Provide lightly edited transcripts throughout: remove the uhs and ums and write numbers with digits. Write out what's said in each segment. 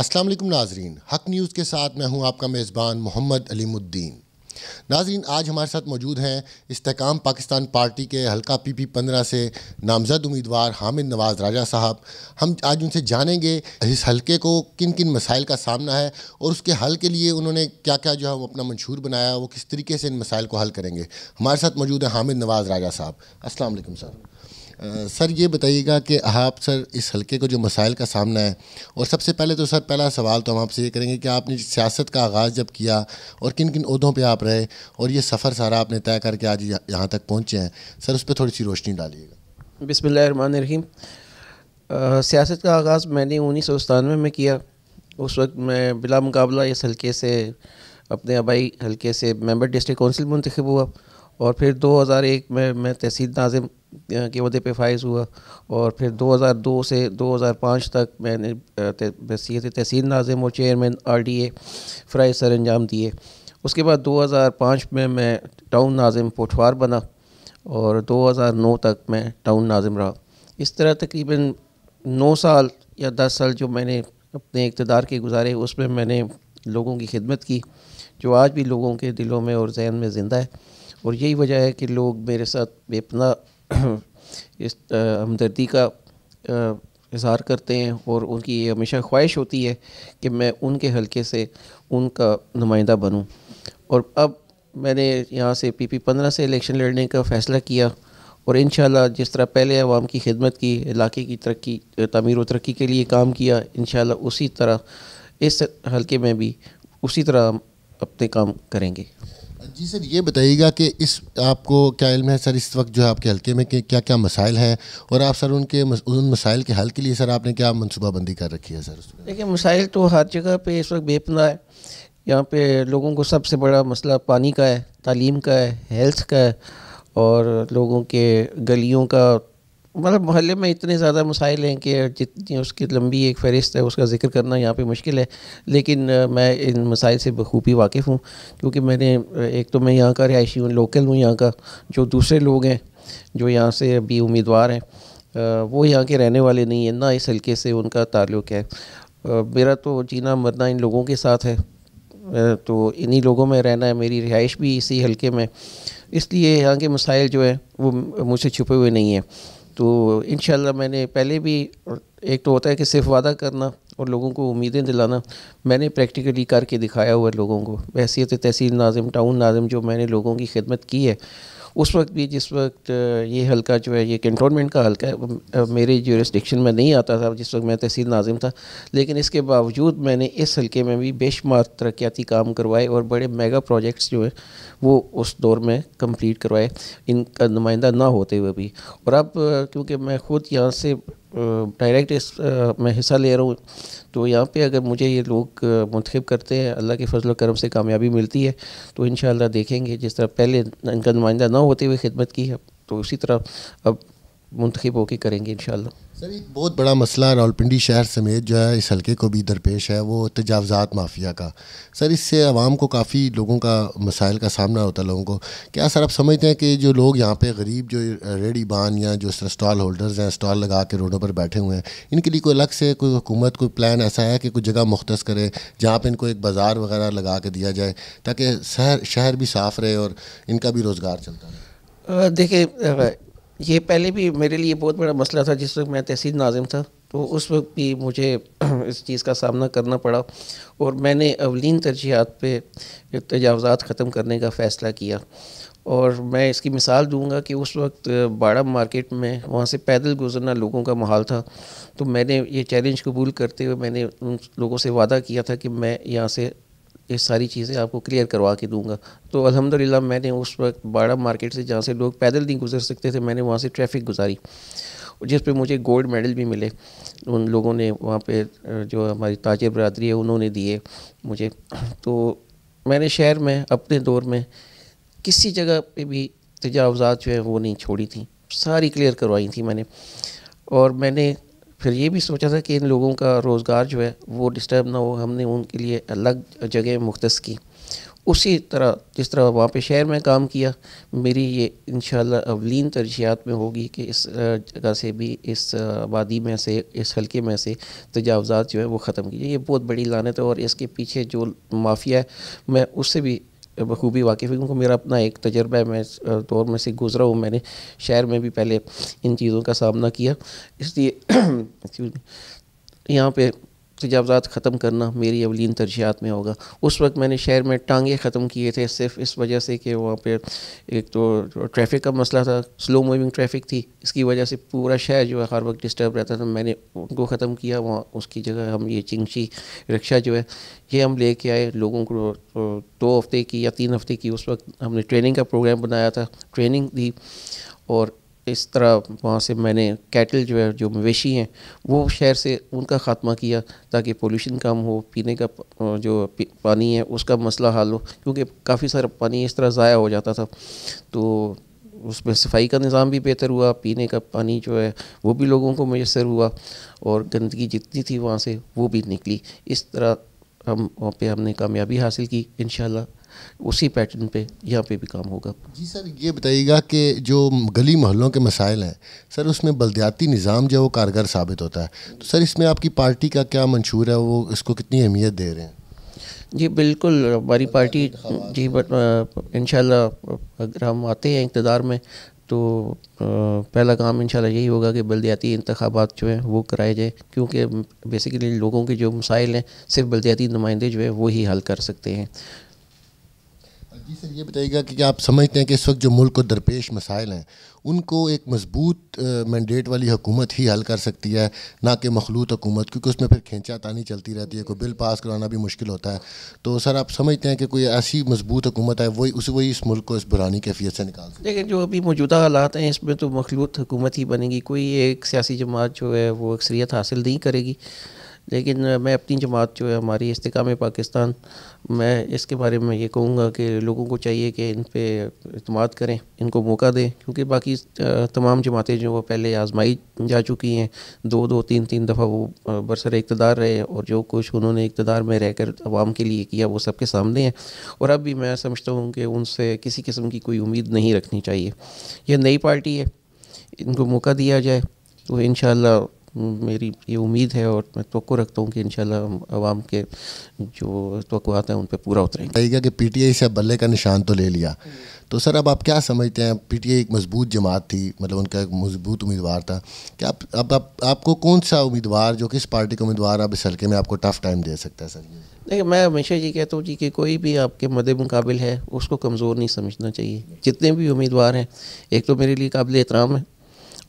السلام علیکم ناظرین، حق نیوز کے ساتھ میں ہوں آپ کا میزبان محمد علیم الدین۔ ناظرین، آج ہمارے ساتھ موجود ہیں استحکام پاکستان پارٹی کے حلقہ PP-15 سے نامزد امیدوار حامد نواز راجہ صاحب۔ ہم آج ان سے جانیں گے اس حلقے کو کن کن مسائل کا سامنا ہے اور اس کے حل کے لیے انہوں نے کیا کیا جو ہے وہ اپنا منشور بنایا، وہ کس طریقے سے ان مسائل کو حل کریں گے۔ ہمارے ساتھ موجود ہیں حامد نواز راجہ صاحب۔ السلام علیکم سر۔ سر یہ بتائیے گا کہ آپ سر اس حلقے کو جو مسائل کا سامنا ہے، اور سب سے پہلے تو سر پہلا سوال تو ہم آپ سے یہ کریں گے کہ آپ نے سیاست کا آغاز جب کیا اور کن کن عہدوں پہ آپ رہے اور یہ سفر سارا آپ نے طے کر کے آج یہاں تک پہنچے ہیں، سر اس پہ تھوڑی سی روشنی ڈالیے گا۔ بسم اللہ الرحمن الرحیم۔ سیاست کا آغاز میں نے 1997 میں کیا۔ اس وقت میں بلا مقابلہ اس حلقے سے، اپنے آبائی حلقے سے ممبر ڈسٹرکٹ کونسل منتخب ہوا، اور پھر 2001 میں تحصیل ناظم کے عہدے پہ فائز ہوا، اور پھر 2002 سے 2005 تک میں نے حیثیت تحصیل ناظم اور چیئرمین RDA فرائض سر انجام دیے۔ اس کے بعد 2005 میں ٹاؤن ناظم پوٹھوار بنا، اور 2009 تک میں ٹاؤن ناظم رہا۔ اس طرح تقریباً 9 سال یا 10 سال جو میں نے اپنے اقتدار کے گزارے، اس میں نے لوگوں کی خدمت کی، جو آج بھی لوگوں کے دلوں میں اور ذہن میں زندہ ہے، اور یہی وجہ ہے کہ لوگ میرے ساتھ بے پناہ اس ہمدردی کا اظہار کرتے ہیں، اور ان کی یہ ہمیشہ خواہش ہوتی ہے کہ میں ان کے حلقے سے ان کا نمائندہ بنوں۔ اور اب میں نے یہاں سے PP-15 سے الیکشن لڑنے کا فیصلہ کیا، اور انشاءاللہ جس طرح پہلے عوام کی خدمت کی، علاقے کی ترقی، تعمیر و ترقی کے لیے کام کیا، انشاءاللہ اسی طرح اس حلقے میں بھی اسی طرح ہم اپنے کام کریں گے۔ جی سر، یہ بتائیے گا کہ آپ کو کیا علم ہے سر اس وقت جو ہے آپ کے حلقے میں کہ کیا کیا مسائل ہیں، اور آپ سر ان مسائل کے حل کے لیے سر آپ نے کیا منصوبہ بندی کر رکھی ہے سر؟ دیکھیں، مسائل تو ہر جگہ پہ اس وقت بے پناہ ہے۔ یہاں پہ لوگوں کو سب سے بڑا مسئلہ پانی کا ہے، تعلیم کا ہے، ہیلتھ کا ہے، اور لوگوں کے گلیوں کا، مطلب محلے میں اتنے زیادہ مسائل ہیں کہ جتنی اس کی لمبی ایک فہرست ہے، اس کا ذکر کرنا یہاں پہ مشکل ہے۔ لیکن میں ان مسائل سے بخوبی واقف ہوں، کیونکہ میں نے ایک تو میں یہاں کا رہائشی ہوں، لوکل ہوں یہاں کا۔ جو دوسرے لوگ ہیں جو یہاں سے ابھی امیدوار ہیں، وہ یہاں کے رہنے والے نہیں ہیں، نہ اس حلقے سے ان کا تعلق ہے۔ میرا تو جینا مرنا ان لوگوں کے ساتھ ہے، تو انہی لوگوں میں رہنا ہے، میری رہائش بھی اسی حلقے میں، اس لیے یہاں کے مسائل جو ہیں وہ مجھ سے چھپے ہوئے نہیں ہیں۔ تو انشاءاللہ میں نے پہلے بھی، ایک تو ہوتا ہے کہ صرف وعدہ کرنا اور لوگوں کو امیدیں دلانا، میں نے پریکٹیکلی کر کے دکھایا ہوا ہے لوگوں کو۔ بحیثیت تحصیل ناظم، ٹاؤن ناظم، جو میں نے لوگوں کی خدمت کی ہے، اس وقت بھی جس وقت یہ حلقہ جو ہے یہ کنٹونمنٹ کا حلقہ ہے، میرے جورسڈکشن میں نہیں آتا تھا جس وقت میں تحصیل ناظم تھا، لیکن اس کے باوجود میں نے اس حلقے میں بھی بے شمار ترقیاتی کام کروائے، اور بڑے میگا پروجیکٹس جو ہیں وہ اس دور میں کمپلیٹ کروائے، ان کا نمائندہ نہ ہوتے ہوئے بھی۔ اور اب کیونکہ میں خود یہاں سے ڈائریکٹ اس میں حصہ لے رہا ہوں، تو یہاں پہ اگر مجھے یہ لوگ منتخب کرتے ہیں، اللہ کے فضل و کرم سے کامیابی ملتی ہے، تو انشاءاللہ دیکھیں گے جس طرح پہلے ان کا نمائندہ نہ ہوتے ہوئے خدمت کی ہے، تو اسی طرح اب منتخب ہو کے کریں گے انشاءاللہ۔ سر، ایک بہت بڑا مسئلہ راولپنڈی شہر سمیت جو ہے اس حلقے کو بھی درپیش ہے، وہ تجاوزات مافیا کا۔ سر، اس سے عوام کو کافی لوگوں کا مسائل کا سامنا ہوتا ہے لوگوں کو۔ کیا سر آپ سمجھتے ہیں کہ جو لوگ یہاں پہ غریب جو ریڑی بان یا جو اسٹال ہولڈرز ہیں، اسٹال لگا کے روڈوں پر بیٹھے ہوئے ہیں، ان کے لیے کوئی الگ سے کوئی حکومت کوئی پلان ایسا ہے کہ کوئی جگہ مختص کرے جہاں پہ ان کو ایک بازار وغیرہ لگا کے دیا جائے تاکہ شہر بھی صاف رہے اور ان کا بھی روزگار چلتا رہے؟ دیکھیں، یہ پہلے بھی میرے لیے بہت بڑا مسئلہ تھا جس وقت میں تحصیل ناظم تھا، تو اس وقت بھی مجھے اس چیز کا سامنا کرنا پڑا، اور میں نے اولین ترجیحات پہ تجاوزات ختم کرنے کا فیصلہ کیا۔ اور میں اس کی مثال دوں گا کہ اس وقت باڑہ مارکیٹ میں وہاں سے پیدل گزرنا لوگوں کا محال تھا، تو میں نے یہ چیلنج قبول کرتے ہوئے میں نے ان لوگوں سے وعدہ کیا تھا کہ میں یہاں سے یہ ساری چیزیں آپ کو کلیئر کروا کے دوں گا۔ تو الحمدللہ میں نے اس وقت باڑہ مارکیٹ سے، جہاں سے لوگ پیدل نہیں گزر سکتے تھے، میں نے وہاں سے ٹریفک گزاری، جس پہ مجھے گولڈ میڈل بھی ملے۔ ان لوگوں نے وہاں پہ، جو ہماری تاجر برادری ہے، انہوں نے دیے مجھے۔ تو میں نے شہر میں اپنے دور میں کسی جگہ پہ بھی تجاوزات جو ہیں وہ نہیں چھوڑی تھیں، ساری کلیئر کروائی تھیں میں نے۔ اور میں نے پھر یہ بھی سوچا تھا کہ ان لوگوں کا روزگار جو ہے وہ ڈسٹرب نہ ہو، ہم نے ان کے لیے الگ جگہ مختص کی، اسی طرح جس طرح وہاں پہ شہر میں کام کیا، میری یہ انشاءاللہ اولین ترجیحات میں ہوگی کہ اس جگہ سے بھی، اس آبادی میں سے، اس حلقے میں سے تجاوزات جو ہے وہ ختم کیجیے۔ یہ بہت بڑی لعنت ہے، اور اس کے پیچھے جو مافیا ہے میں اس سے بھی بخوبی واقف ہوں، کیونکہ میرا اپنا ایک تجربہ ہے، میں اس دور میں سے گزرا ہوں، میں نے شہر میں بھی پہلے ان چیزوں کا سامنا کیا، اس لیے یہاں پہ تجاوزات ختم کرنا میری اولین ترجیحات میں ہوگا۔ اس وقت میں نے شہر میں ٹانگے ختم کیے تھے، صرف اس وجہ سے کہ وہاں پہ ایک تو ٹریفک کا مسئلہ تھا، سلو موونگ ٹریفک تھی، اس کی وجہ سے پورا شہر جو ہے ہر وقت ڈسٹرب رہتا تھا، میں نے ان کو ختم کیا۔ وہاں اس کی جگہ ہم یہ چنگشی رکشہ جو ہے یہ ہم لے کے آئے، لوگوں کو 2 ہفتے کی یا 3 ہفتے کی اس وقت ہم نے ٹریننگ کا پروگرام بنایا تھا، ٹریننگ دی، اور اس طرح وہاں سے میں نے کیٹل جو ہے، جو مویشی ہیں، وہ شہر سے ان کا خاتمہ کیا تاکہ پولوشن کم ہو، پینے کا جو پانی ہے اس کا مسئلہ حل ہو، کیونکہ کافی سارا پانی اس طرح ضائع ہو جاتا تھا، تو اس میں صفائی کا نظام بھی بہتر ہوا، پینے کا پانی جو ہے وہ بھی لوگوں کو میسر ہوا، اور گندگی جتنی تھی وہاں سے وہ بھی نکلی۔ اس طرح وہاں پہ ہم نے کامیابی حاصل کی، انشاءاللہ اسی پیٹرن پہ یہاں پہ بھی کام ہوگا۔ جی سر، یہ بتائیے گا کہ جو گلی محلوں کے مسائل ہیں سر، اس میں بلدیاتی نظام جو ہے وہ کارگر ثابت ہوتا ہے، تو سر اس میں آپ کی پارٹی کا کیا منشور ہے، وہ اس کو کتنی اہمیت دے رہے ہیں؟ جی بالکل، ہماری پارٹی جی انشاءاللہ اگر ہم آتے ہیں اقتدار میں تو پہلا کام انشاءاللہ یہی ہوگا کہ بلدیاتی انتخابات جو ہیں وہ کرائے جائے، کیونکہ بیسیکلی لوگوں کے جو مسائل ہیں صرف بلدیاتی نمائندے جو ہیں وہی حل کر سکتے ہیں۔ جی سر، یہ بتائیے گا کہ کیا آپ سمجھتے ہیں کہ اس وقت جو ملک کو درپیش مسائل ہیں ان کو ایک مضبوط مینڈیٹ والی حکومت ہی حل کر سکتی ہے، نہ کہ مخلوط حکومت، کیونکہ اس میں پھر کھینچا تانی چلتی رہتی ہے، کوئی بل پاس کرانا بھی مشکل ہوتا ہے، تو سر آپ سمجھتے ہیں کہ کوئی ایسی مضبوط حکومت ہے وہی اس ملک کو اس برانی کیفیت سے نکال سکتی ہے؟ لیکن جو ابھی موجودہ حالات ہیں اس میں تو مخلوط حکومت ہی بنے گی، کوئی ایک سیاسی جماعت جو ہے وہ اکثریت حاصل نہیں کرے گی، لیکن میں اپنی جماعت جو ہے ہماری استحکام پاکستان، میں اس کے بارے میں یہ کہوں گا کہ لوگوں کو چاہیے کہ ان پہ اعتماد کریں، ان کو موقع دیں، کیونکہ باقی تمام جماعتیں جو وہ پہلے آزمائی جا چکی ہیں، 2 دفعہ وہ برسر اقتدار رہے، اور جو کچھ انہوں نے اقتدار میں رہ کر عوام کے لیے کیا وہ سب کے سامنے ہے، اور اب بھی میں سمجھتا ہوں کہ ان سے کسی قسم کی کوئی امید نہیں رکھنی چاہیے۔ یہ نئی پارٹی ہے، ان کو موقع دیا جائے تو انشاءاللہ میری یہ امید ہے، اور میں توقع رکھتا ہوں کہ انشاءاللہ ہم عوام کے جو توقعات ہیں ان پہ پورا اتریں گے۔ کہے گا کہ پی ٹی آئی سے بلے کا نشان تو لے لیا، تو سر اب آپ کیا سمجھتے ہیں؟ پی ٹی آئی ایک مضبوط جماعت تھی، مطلب ان کا ایک مضبوط امیدوار تھا، کیا آپ کو کون سا امیدوار، جو کس پارٹی کا امیدوار اب اس حلقے میں آپ کو ٹف ٹائم دے سکتا ہے سر؟ دیکھیں، میں ہمیشہ یہ کہتا ہوں جی کہ کوئی بھی آپ کے مد مقابل ہے اس کو کمزور نہیں سمجھنا چاہیے، جتنے بھی امیدوار ہیں ایک تو میرے لیے قابل احترام ہے،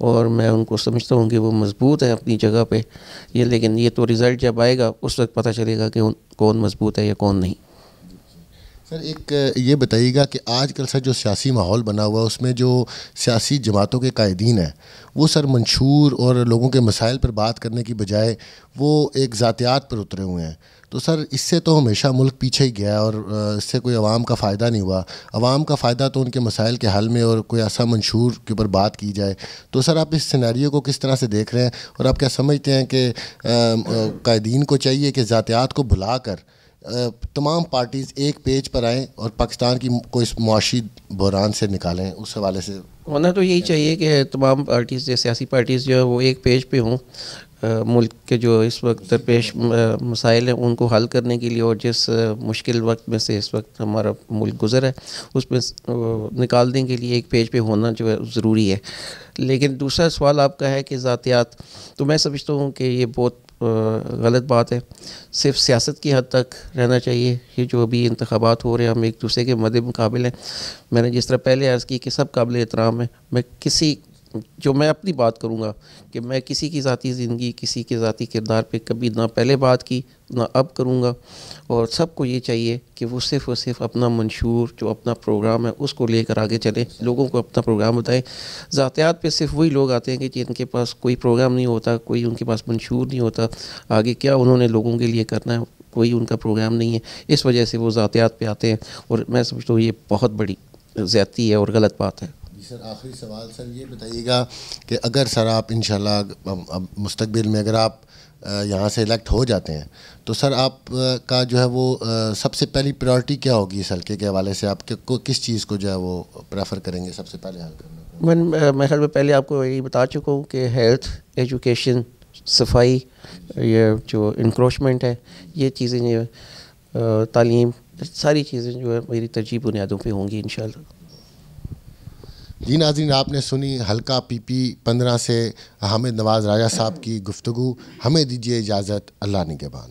اور میں ان کو سمجھتا ہوں کہ وہ مضبوط ہیں اپنی جگہ پہ، لیکن یہ تو رزلٹ جب آئے گا اس وقت پتہ چلے گا کہ کون مضبوط ہے یا کون نہیں۔ سر ایک یہ بتائیے گا کہ آج کل سر جو سیاسی ماحول بنا ہوا ہے اس میں جو سیاسی جماعتوں کے قائدین ہیں وہ سر منشور اور لوگوں کے مسائل پر بات کرنے کی بجائے وہ ایک ذاتیات پر اترے ہوئے ہیں، تو سر اس سے تو ہمیشہ ملک پیچھے ہی گیا، اور اس سے کوئی عوام کا فائدہ نہیں ہوا۔ عوام کا فائدہ تو ان کے مسائل کے حل میں اور کوئی ایسا منشور کے اوپر بات کی جائے، تو سر آپ اس سینیریو کو کس طرح سے دیکھ رہے ہیں، اور آپ کیا سمجھتے ہیں کہ قائدین کو چاہیے کہ ذاتیات کو بھلا کر تمام پارٹیز ایک پیج پر آئیں اور پاکستان کی کوئی معاشی بحران سے نکالیں؟ اس حوالے سے ہونا تو یہی چاہیے کہ تمام پارٹیز، سیاسی پارٹیز جو ہے وہ ایک پیج پہ ہوں، ملک کے جو اس وقت درپیش مسائل ہیں ان کو حل کرنے کے لیے، اور جس مشکل وقت میں سے اس وقت ہمارا ملک گزر ہے اس میں نکالنے کے لیے ایک پیج پہ ہونا جو ہے ضروری ہے۔ لیکن دوسرا سوال آپ کا ہے کہ ذاتیات، تو میں سمجھتا ہوں کہ یہ بہت غلط بات ہے، صرف سیاست کی حد تک رہنا چاہیے۔ یہ جو ابھی انتخابات ہو رہے ہیں ہم ایک دوسرے کے مد مقابل ہیں، میں نے جس طرح پہلے عرض کی کہ سب قابل احترام ہیں، میں اپنی بات کروں گا کہ میں کسی کی ذاتی زندگی، کسی کے ذاتی کردار پہ کبھی نہ پہلے بات کی نہ اب کروں گا، اور سب کو یہ چاہیے کہ وہ صرف اور صرف اپنا منشور، جو اپنا پروگرام ہے اس کو لے کر آگے چلیں، لوگوں کو اپنا پروگرام بتائیں۔ ذاتیات پہ صرف وہی لوگ آتے ہیں کہ جن کے پاس کوئی پروگرام نہیں ہوتا، کوئی ان کے پاس منشور نہیں ہوتا، آگے کیا انہوں نے لوگوں کے لیے کرنا ہے، کوئی ان کا پروگرام نہیں ہے، اس وجہ سے وہ ذاتیات پہ آتے ہیں، اور میں سمجھتا ہوں یہ بہت بڑی زیادتی ہے اور غلط بات ہے۔ سر آخری سوال سر یہ بتائیے گا کہ اگر سر آپ انشاءاللہ اب مستقبل میں اگر آپ یہاں سے الیکٹ ہو جاتے ہیں تو سر آپ کا جو ہے وہ سب سے پہلی پریورٹی کیا ہوگی اس حلقے کے حوالے سے؟ آپ کو کس چیز کو جو ہے وہ پریفر کریں گے سب سے پہلے حل کرنا؟ میں خیال میں پہلے آپ کو یہی بتا چکا ہوں کہ ہیلتھ، ایجوکیشن، صفائی، یہ جو انکروچمنٹ ہے، یہ چیزیں جو تعلیم، ساری چیزیں جو ہے میری ترجیح بنیادوں پہ ہوں گی انشاءاللہ۔ جی ناظرین، آپ نے سنی حلقہ PP 15 سے حامد نواز راجہ صاحب کی گفتگو۔ ہمیں دیجیے اجازت، اللہ نگہبان۔